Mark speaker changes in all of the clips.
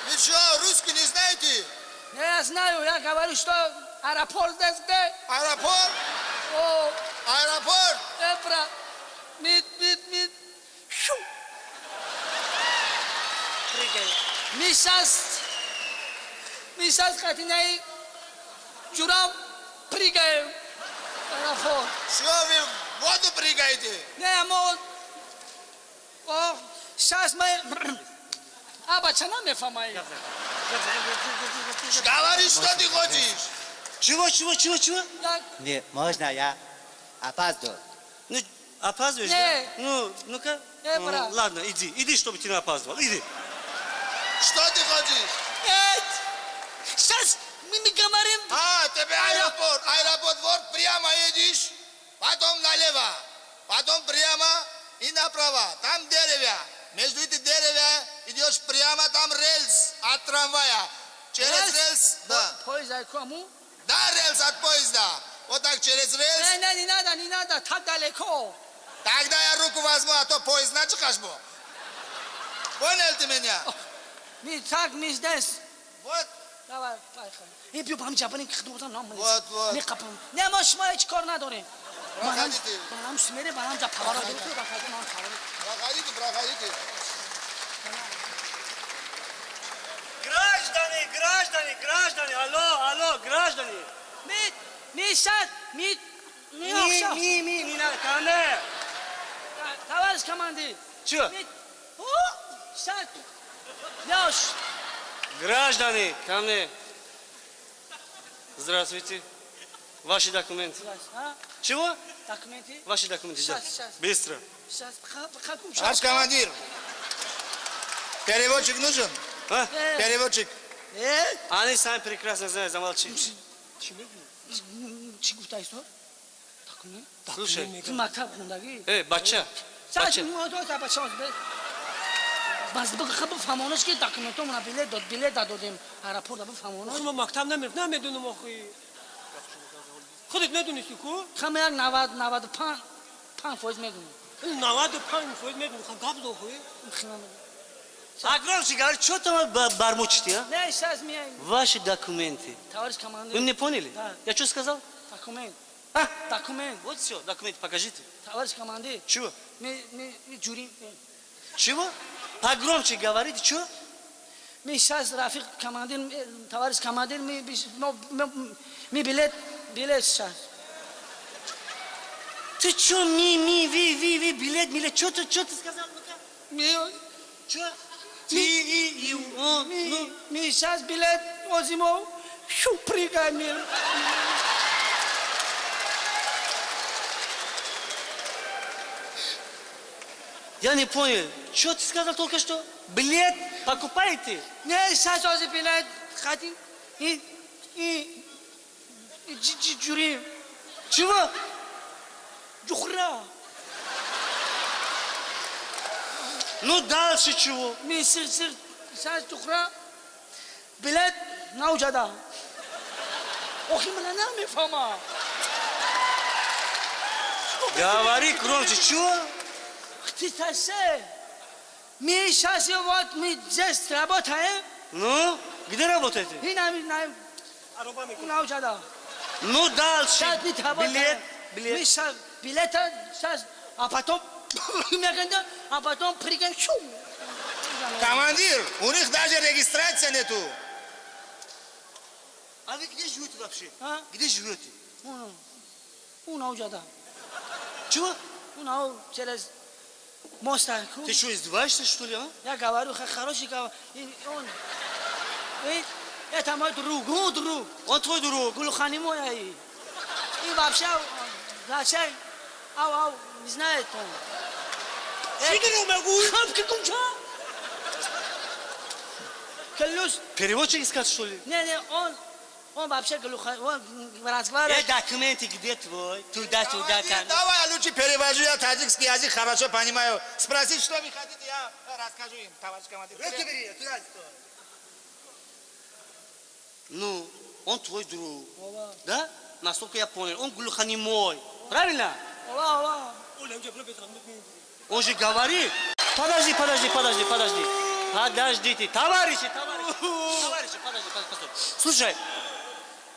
Speaker 1: Вы что, русский не знаете?
Speaker 2: Я знаю, я говорю, что аэропорт здесь где?
Speaker 1: Аэропорт?
Speaker 2: О,
Speaker 1: Аэропорт?
Speaker 2: брат. Мид. Шу. Прыгай. Мы сейчас хотим Журам прыгаем. Аэропорт.
Speaker 1: Что вы в воду прыгаете?
Speaker 2: Не, мол. О, сейчас мы... Абачана не фамай.
Speaker 1: Говори, что ты хочешь.
Speaker 3: Чего?
Speaker 4: Не, можно я опаздываю?
Speaker 3: Ну, опаздываешь,
Speaker 2: Не.
Speaker 3: да? Ну-ка.
Speaker 2: брат.
Speaker 3: Ладно, иди, чтобы ты не опаздывал, иди.
Speaker 1: Что ты хочешь?
Speaker 2: Нет. Сейчас мы говорим...
Speaker 1: Тебе аэропорт. Аэропорт, вот прямо едешь, потом налево, потом прямо и направо. Там деревья. Между этими деревьями идешь прямо, там рельс от трамвая. Через рельс, да.
Speaker 2: Поезд кому?
Speaker 1: Да, рельс от поезда. Вот так через рельс.
Speaker 2: Не надо, так далеко.
Speaker 1: Тогда я руку возьму, а то поезд начекашь. Понял ты меня?
Speaker 2: Мы здесь.
Speaker 1: Вот.
Speaker 2: Давай, поехали. И бью бам жабани кхдугам нам.
Speaker 1: Вот.
Speaker 2: Не капам. Не маш ма هیچ کار نداریم.
Speaker 1: Проходите.
Speaker 2: Банам смере, банам жа павара дурку бахади нам павара.
Speaker 1: Проходите.
Speaker 3: Граждане, алло, граждане.
Speaker 2: ми шат, ми
Speaker 3: Кане.
Speaker 2: товарищ командир.
Speaker 3: Чё?
Speaker 2: О, шат. Яш.
Speaker 3: Граждане, ко мне. Здравствуйте. Ваши документы. Чего?
Speaker 2: Документы.
Speaker 3: Ваши документы, да.
Speaker 2: Сейчас.
Speaker 3: Быстро.
Speaker 2: Сейчас, каком
Speaker 1: Ваш командир. Переводчик нужен?
Speaker 3: А?
Speaker 1: Переводчик.
Speaker 3: Они сами прекрасно знают, замолчи.
Speaker 2: Чигутайсо? Документ.
Speaker 3: Слушай.
Speaker 2: Мактаб хундагӣ.
Speaker 3: Бача.
Speaker 2: фамонаш ки документомона билет дадодем аэропорт фамонаш.
Speaker 5: ما مکتب نمیدونم آخه خودت ندونستی کو؟
Speaker 2: خم یک 95 فوز میدونم.
Speaker 5: 95 فوز میدونم خب گاب دو خوی
Speaker 3: Огромчик говорит, что там бормочете, а?
Speaker 2: Не, сейчас меня.
Speaker 3: Ваши документы.
Speaker 2: Товарищ командир.
Speaker 3: Вы не поняли?
Speaker 2: Да.
Speaker 3: Я что сказал?
Speaker 2: Документ.
Speaker 3: А?
Speaker 2: Документ.
Speaker 3: Вот все, документы покажите.
Speaker 2: Товарищ командир.
Speaker 3: Чего?
Speaker 2: Мы жюри.
Speaker 3: Чего? Погромче говорите, что?
Speaker 2: Мы сейчас, Рафик командир, товарищ командир, мы билет сейчас.
Speaker 3: Ты что, ви, билет, что ты сказал? Что?
Speaker 2: Мы сейчас билет возьмем, прыгаем.
Speaker 3: Я не понял. Что ты сказал только что? Билет покупаете?
Speaker 2: Не, сейчас уже билет хотим и жюри.
Speaker 3: Чего?
Speaker 2: Жухра.
Speaker 3: Ну дальше чего?
Speaker 2: Мы сейчас жухра. Билет на уджада. Ох, именно нам и фома.
Speaker 3: Говори громче, чего?
Speaker 2: Ты тасе. Мы сейчас вот мы здесь работаем.
Speaker 3: Ну, где работаете?
Speaker 2: И на уджада.
Speaker 3: Ну дальше.
Speaker 2: Сейчас мы работаем. Мы
Speaker 3: Билет.
Speaker 2: сейчас билета сейчас, а потом прыгаем.
Speaker 1: Командир, у них даже регистрации нету.
Speaker 3: А вы где живете вообще?
Speaker 2: А?
Speaker 3: Где живете?
Speaker 2: На уджада.
Speaker 3: Чего?
Speaker 2: Через мост.
Speaker 3: Ты что, издеваешься, что ли, а?
Speaker 2: Я говорю, хороший говорю. Это мой друг.
Speaker 3: Он твой друг.
Speaker 2: Гулхани мой. И вообще, не знает он.
Speaker 3: Переводчик искать, что ли?
Speaker 2: Не, он вообще глухой, он разговаривает.
Speaker 3: Документы где твой? Туда,
Speaker 1: Командир, давай я лучше перевожу, я таджикский язык хорошо понимаю. Спроси, что вы хотите, я расскажу им, товарищ командир.
Speaker 3: Ну, он твой друг. Да? Насколько я понял, он глухонемой. Правильно? Он же говорит. Подожди. Подождите, товарищи, подожди. Слушай,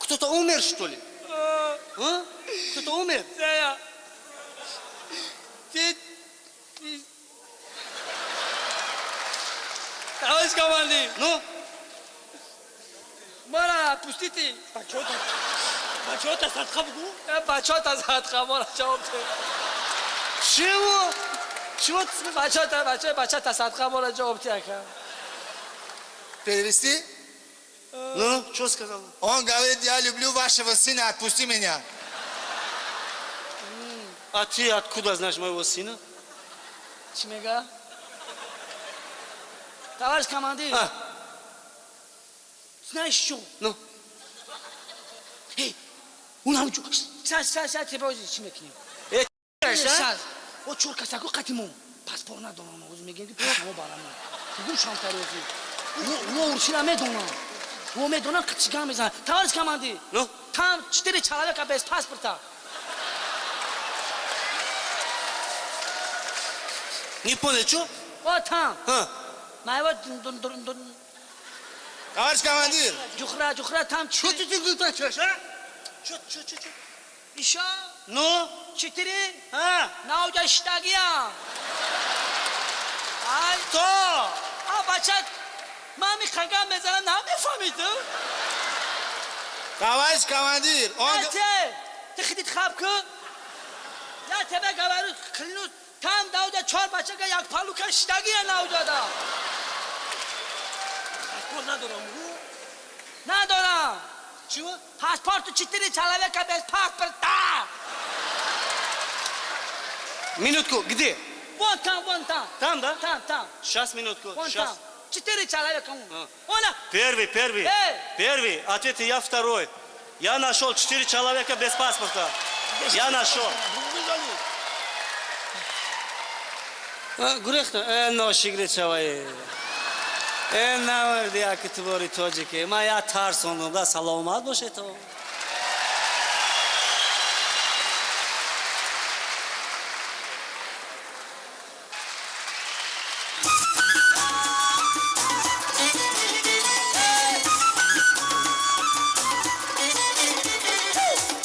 Speaker 3: кто-то умер, что ли? А? Кто-то умер?
Speaker 2: Да. Товарищ командир,
Speaker 3: Ну?
Speaker 2: мара пустите.
Speaker 5: Бачота садқа бугу?
Speaker 2: Бачота садқа мара жауап бер.
Speaker 3: Чего? Чего ты смеешься?
Speaker 2: Бачота садқа мара жауап бер.
Speaker 1: Перевести?
Speaker 3: Ну, что сказал?
Speaker 1: Он говорит, я люблю вашего сына, отпусти меня.
Speaker 3: А ты откуда знаешь моего сына?
Speaker 2: Чи мега? Товарищ командир,
Speaker 3: А,
Speaker 2: знаешь что?
Speaker 3: ну,
Speaker 2: Эй, у нас сейчас тебя уже чи мекнем.
Speaker 3: сейчас?
Speaker 2: о чурка саку катиму. Паспорт на дома, уж мегенги писamo бараму. Гум шантарози. Ну, уршина медона. О медона качигамеза. Товарищ командир,
Speaker 3: Ну?
Speaker 2: там 4 человека без паспорта.
Speaker 3: Не понял, что?
Speaker 2: Вот там.
Speaker 3: А,
Speaker 2: Моего
Speaker 1: Товарищ командир,
Speaker 2: Джухра, там
Speaker 3: что ты говоришь, а? Что?
Speaker 2: еще
Speaker 3: Ну?
Speaker 2: 4
Speaker 3: А,
Speaker 2: на уджа штагия. Ай,
Speaker 3: кто?
Speaker 2: а бачат, мами хага мезана нами фамида.
Speaker 1: товарищ командир, он...
Speaker 2: ты ходит хапка. Я тебе говорю, клянусь, там на уджа 4 бачага як палука штагия на уджада.
Speaker 5: Паспорт надорам бугу?
Speaker 2: Надорам.
Speaker 3: Чего?
Speaker 2: Паспорт 4 человека без паспорта.
Speaker 3: Минутку, где?
Speaker 2: Вон там.
Speaker 3: Там, да?
Speaker 2: Там.
Speaker 3: Сейчас, минутку,
Speaker 2: Вон
Speaker 3: сейчас.
Speaker 2: там. 4 человека.
Speaker 3: А.
Speaker 2: Она.
Speaker 3: Первый.
Speaker 2: Эй!
Speaker 3: Первый, ответ я второй. Я нашел 4 человека без паспорта. Я нашел. Гурехта, ношигре чавай. Наварди, як твори тоджики. Моя тарсон, да, саломат боше то.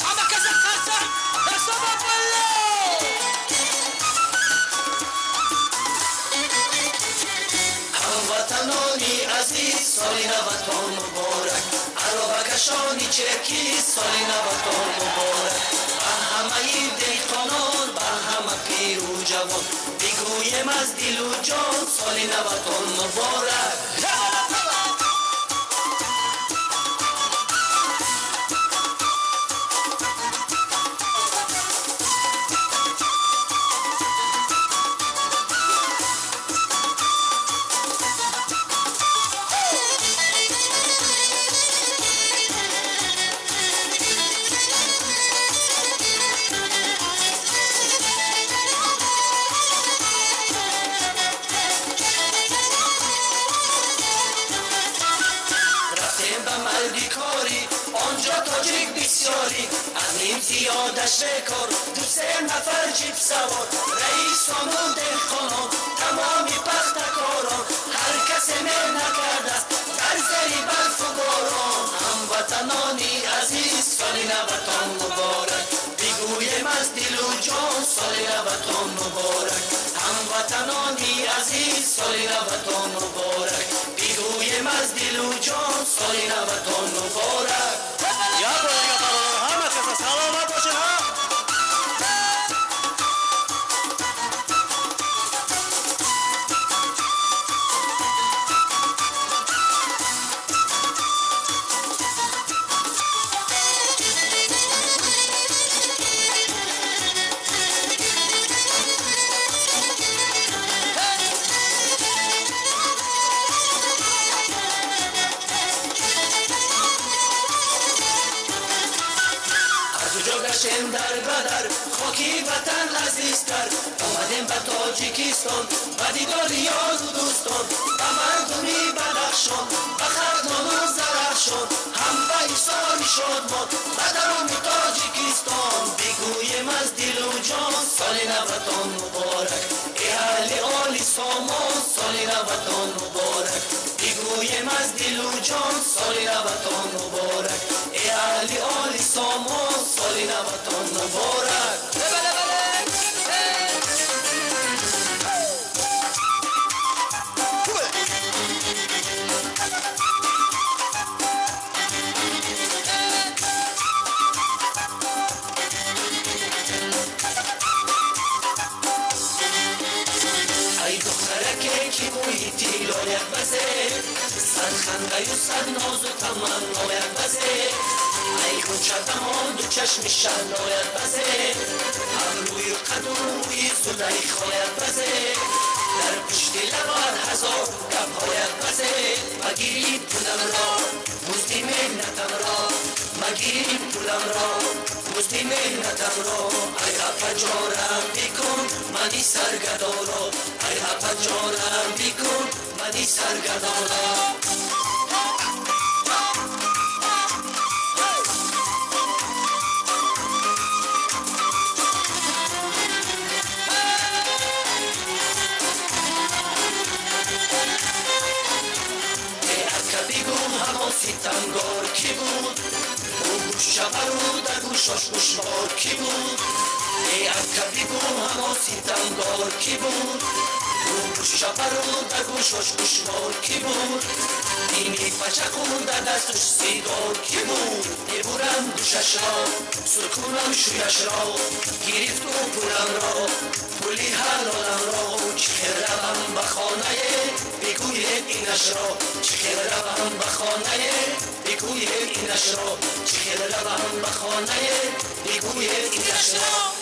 Speaker 2: Ama kazak kalsa. Hesaba ballo.
Speaker 6: هموطنانی عزیز سالی نوتان مبارک عروبکشانی چرکی سالی نوتان مبارک به همه دهقانان به همه پیر و جوان بگویم از دل و جان سالی نوتان مبارک یادش بکار دو 3 نفر جیب سوار رئیسان و دهقانان تمامی پختکاران هر کسی می نکرده است در زری برف و باران هموطنانی عزیز سال نوتان مبارک بگویم از دل و جان سال نوتان مبارک هموطنانی عزیز سال نوتان مبارک بگویم از دل و جان سال نوتان مبارک
Speaker 3: همه کسا سلامت باشین ها.
Speaker 6: در بدر خاکی وطن عزیزتر آمدیم به تاجیکستان و دیدار یار و دوستان به مردمی بدخشان به خردان و زرخشان هم به ایسان شد ما بدرم تاجیکستان بگویم از دل و جان سال نوتان مبارک ای اهل آل سامان سال نوتان مبارک بگویم از دل و جان سال نوتان مبارک ای اهل آل سامان سال نوتان مبارک لاید بزه صد خنده و صد ناز و تمنایت بزه ای گوچه دمان دو چشم شنایت بزه ابروی و قد و روی زلیخایت بزه در پشت لبر هزار گپهایت بزه مگیری پولم را مزدی مهنتم را مگیری پولم را مزدی مهنتم را ای حق جارم بیکن منی سرگدارا ای حق جارم بیکن منی سرگدارا ستمگار کی بود او گوشه برو در گوشاش گوشوار کی بود ای عکبی گو هما ستمگار کی بود او گوشه برو در گوشاش گوشوار کی بود اینی پچکون در دستش سیگار کی بود میبورم دوشش را سکونم شویش را گرفت و پولم را پولی حلالم را چه روم به خانه بگویم اینش را چه روم به خانه بگویم اینش را چه روم به خانه بگویم اینش را